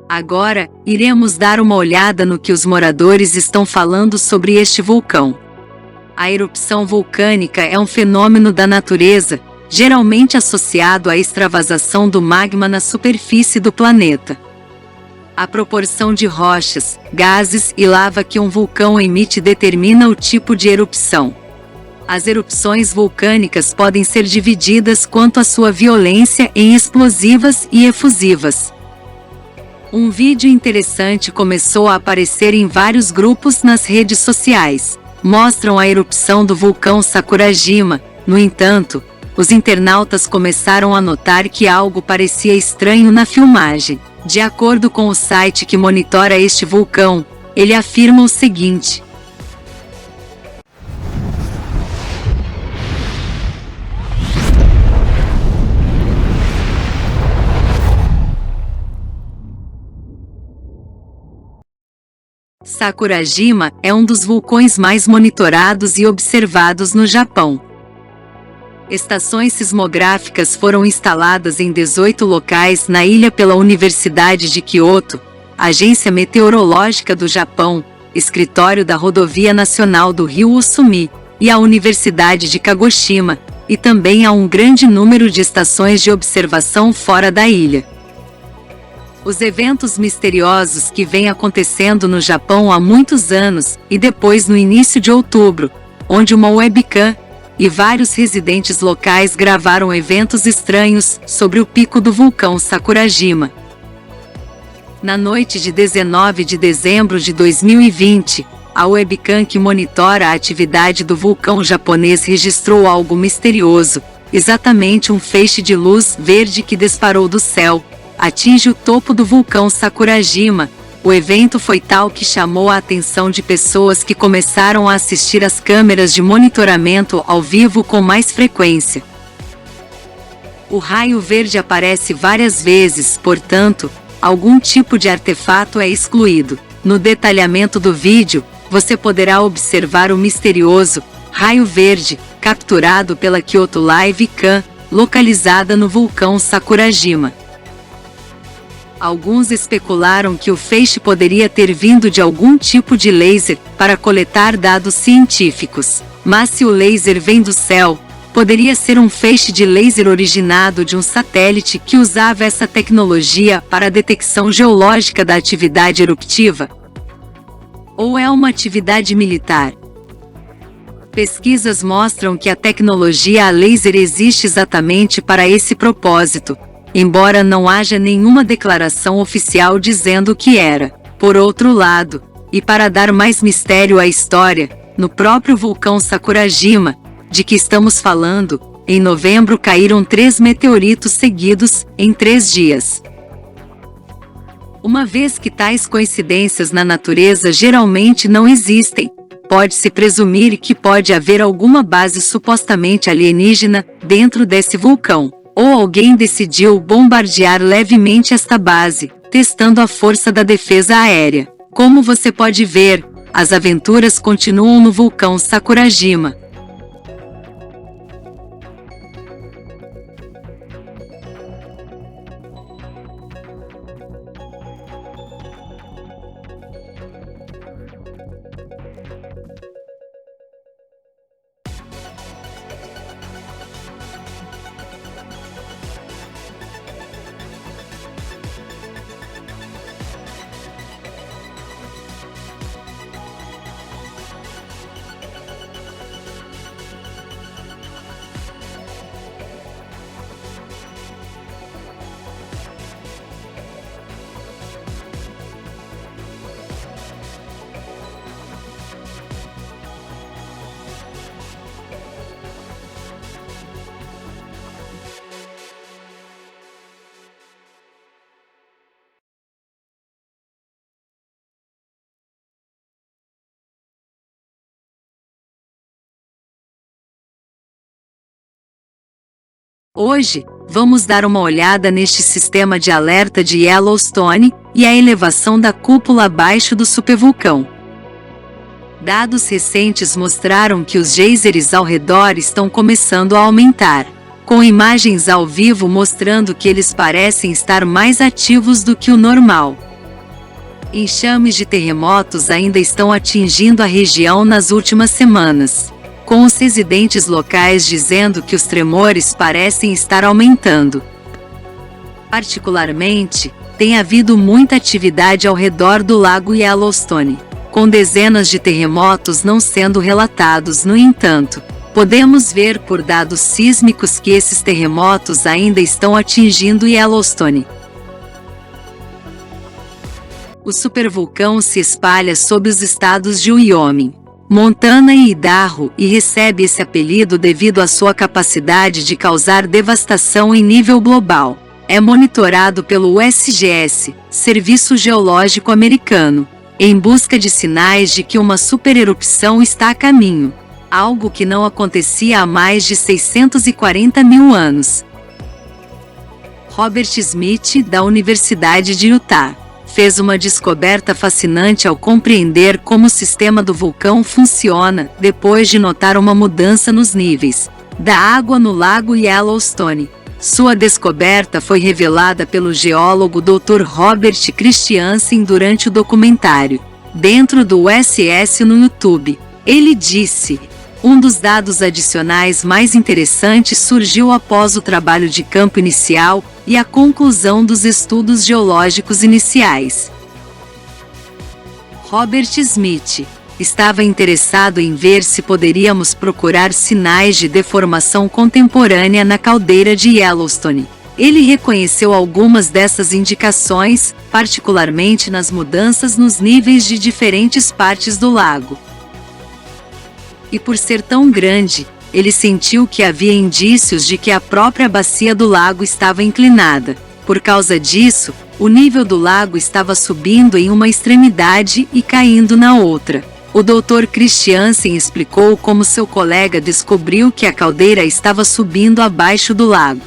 Agora, iremos dar uma olhada no que os moradores estão falando sobre este vulcão. A erupção vulcânica é um fenômeno da natureza, geralmente associado à extravasação do magma na superfície do planeta. A proporção de rochas, gases e lava que um vulcão emite determina o tipo de erupção. As erupções vulcânicas podem ser divididas quanto à sua violência em explosivas e efusivas. Um vídeo interessante começou a aparecer em vários grupos nas redes sociais. Mostram a erupção do vulcão Sakurajima. No entanto, os internautas começaram a notar que algo parecia estranho na filmagem. De acordo com o site que monitora este vulcão, ele afirma o seguinte: Sakurajima é um dos vulcões mais monitorados e observados no Japão. Estações sismográficas foram instaladas em 18 locais na ilha pela Universidade de Kyoto, Agência Meteorológica do Japão, Escritório da Rodovia Nacional do Rio Usumi, e a Universidade de Kagoshima, e também há um grande número de estações de observação fora da ilha. Os eventos misteriosos que vêm acontecendo no Japão há muitos anos, e depois no início de outubro, onde uma webcam e vários residentes locais gravaram eventos estranhos sobre o pico do vulcão Sakurajima. Na noite de 19 de dezembro de 2020, a webcam que monitora a atividade do vulcão japonês registrou algo misterioso, exatamente um feixe de luz verde que disparou do céu, atinge o topo do vulcão Sakurajima. O evento foi tal que chamou a atenção de pessoas que começaram a assistir às câmeras de monitoramento ao vivo com mais frequência. O raio verde aparece várias vezes, portanto, algum tipo de artefato é excluído. No detalhamento do vídeo, você poderá observar o misterioso raio verde, capturado pela Kyoto Live Cam, localizada no vulcão Sakurajima. Alguns especularam que o feixe poderia ter vindo de algum tipo de laser para coletar dados científicos. Mas se o laser vem do céu, poderia ser um feixe de laser originado de um satélite que usava essa tecnologia para a detecção geológica da atividade eruptiva? Ou é uma atividade militar? Pesquisas mostram que a tecnologia a laser existe exatamente para esse propósito, embora não haja nenhuma declaração oficial dizendo o que era. Por outro lado, e para dar mais mistério à história, no próprio vulcão Sakurajima, de que estamos falando, em novembro caíram 3 meteoritos seguidos, em 3 dias. Uma vez que tais coincidências na natureza geralmente não existem, pode-se presumir que pode haver alguma base supostamente alienígena dentro desse vulcão. Ou alguém decidiu bombardear levemente esta base, testando a força da defesa aérea. Como você pode ver, as aventuras continuam no vulcão Sakurajima. Hoje, vamos dar uma olhada neste sistema de alerta de Yellowstone e a elevação da cúpula abaixo do supervulcão. Dados recentes mostraram que os geysers ao redor estão começando a aumentar, com imagens ao vivo mostrando que eles parecem estar mais ativos do que o normal. Enxames de terremotos ainda estão atingindo a região nas últimas semanas, com os residentes locais dizendo que os tremores parecem estar aumentando. Particularmente, tem havido muita atividade ao redor do lago Yellowstone, com dezenas de terremotos não sendo relatados. No entanto, podemos ver por dados sísmicos que esses terremotos ainda estão atingindo Yellowstone. O supervulcão se espalha sobre os estados de Wyoming, Montana e Idaho e recebe esse apelido devido à sua capacidade de causar devastação em nível global. É monitorado pelo USGS, Serviço Geológico Americano, em busca de sinais de que uma supererupção está a caminho, algo que não acontecia há mais de 640 mil anos. Robert Smith, da Universidade de Utah, fez uma descoberta fascinante ao compreender como o sistema do vulcão funciona depois de notar uma mudança nos níveis da água no lago Yellowstone. Sua descoberta foi revelada pelo geólogo Dr. Robert Christiansen durante o documentário Dentro do USS no YouTube. Ele disse: um dos dados adicionais mais interessantes surgiu após o trabalho de campo inicial e a conclusão dos estudos geológicos iniciais. Robert Smith estava interessado em ver se poderíamos procurar sinais de deformação contemporânea na caldeira de Yellowstone. Ele reconheceu algumas dessas indicações, particularmente nas mudanças nos níveis de diferentes partes do lago. E por ser tão grande, ele sentiu que havia indícios de que a própria bacia do lago estava inclinada. Por causa disso, o nível do lago estava subindo em uma extremidade e caindo na outra. O Dr. Christiansen explicou como seu colega descobriu que a caldeira estava subindo abaixo do lago.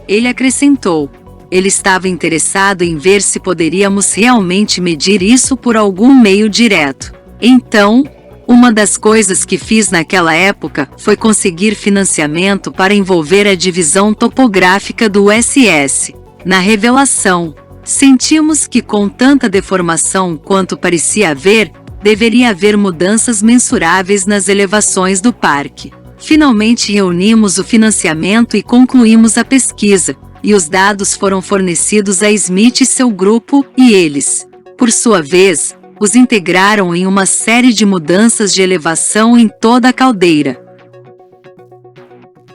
Ele acrescentou: ele estava interessado em ver se poderíamos realmente medir isso por algum meio direto. Então, uma das coisas que fiz naquela época foi conseguir financiamento para envolver a divisão topográfica do USS. Na revelação, sentimos que com tanta deformação quanto parecia haver, deveria haver mudanças mensuráveis nas elevações do parque. Finalmente reunimos o financiamento e concluímos a pesquisa, e os dados foram fornecidos a Smith e seu grupo, e eles, por sua vez, os integraram em uma série de mudanças de elevação em toda a caldeira.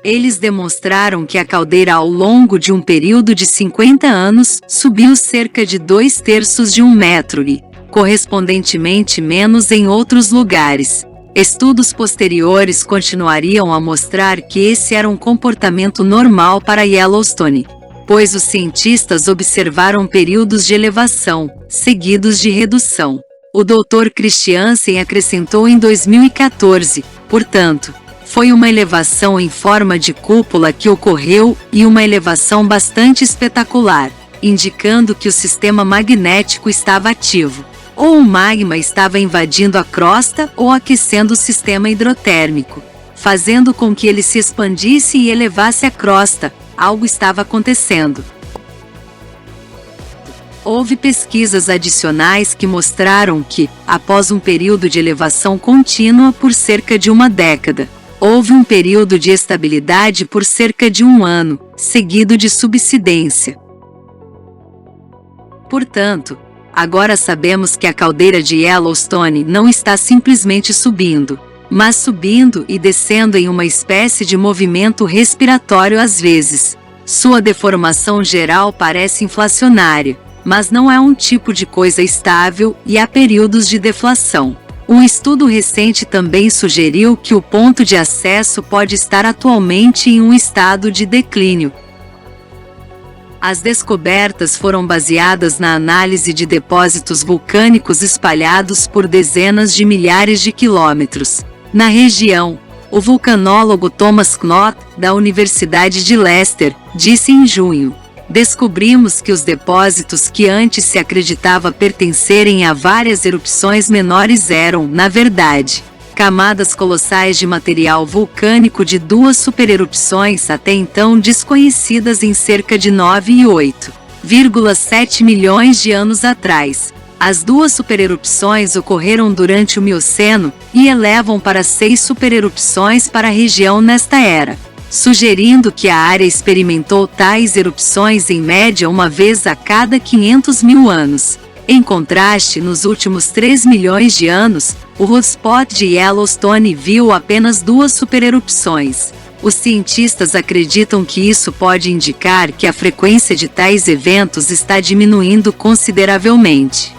Eles demonstraram que a caldeira ao longo de um período de 50 anos subiu cerca de 2/3 de um metro e, correspondentemente, menos em outros lugares. Estudos posteriores continuariam a mostrar que esse era um comportamento normal para Yellowstone, pois os cientistas observaram períodos de elevação, seguidos de redução. O Dr. Christiansen acrescentou em 2014, portanto, foi uma elevação em forma de cúpula que ocorreu e uma elevação bastante espetacular, indicando que o sistema magnético estava ativo. Ou o magma estava invadindo a crosta ou aquecendo o sistema hidrotérmico, fazendo com que ele se expandisse e elevasse a crosta. Algo estava acontecendo. Houve pesquisas adicionais que mostraram que, após um período de elevação contínua por cerca de uma década, houve um período de estabilidade por cerca de um ano, seguido de subsidência. Portanto, agora sabemos que a caldeira de Yellowstone não está simplesmente subindo, mas subindo e descendo em uma espécie de movimento respiratório às vezes. Sua deformação geral parece inflacionária, mas não é um tipo de coisa estável e há períodos de deflação. Um estudo recente também sugeriu que o ponto de acesso pode estar atualmente em um estado de declínio. As descobertas foram baseadas na análise de depósitos vulcânicos espalhados por dezenas de milhares de quilômetros. Na região, o vulcanólogo Thomas Knott, da Universidade de Leicester, disse em junho: descobrimos que os depósitos que antes se acreditava pertencerem a várias erupções menores eram, na verdade, camadas colossais de material vulcânico de duas supererupções até então desconhecidas em cerca de 9 e 8. 1,7 milhões de anos atrás. As duas supererupções ocorreram durante o Mioceno e elevam para 6 supererupções para a região nesta era, sugerindo que a área experimentou tais erupções em média uma vez a cada 500 mil anos. Em contraste, nos últimos 3 milhões de anos, o hotspot de Yellowstone viu apenas 2 supererupções. Os cientistas acreditam que isso pode indicar que a frequência de tais eventos está diminuindo consideravelmente.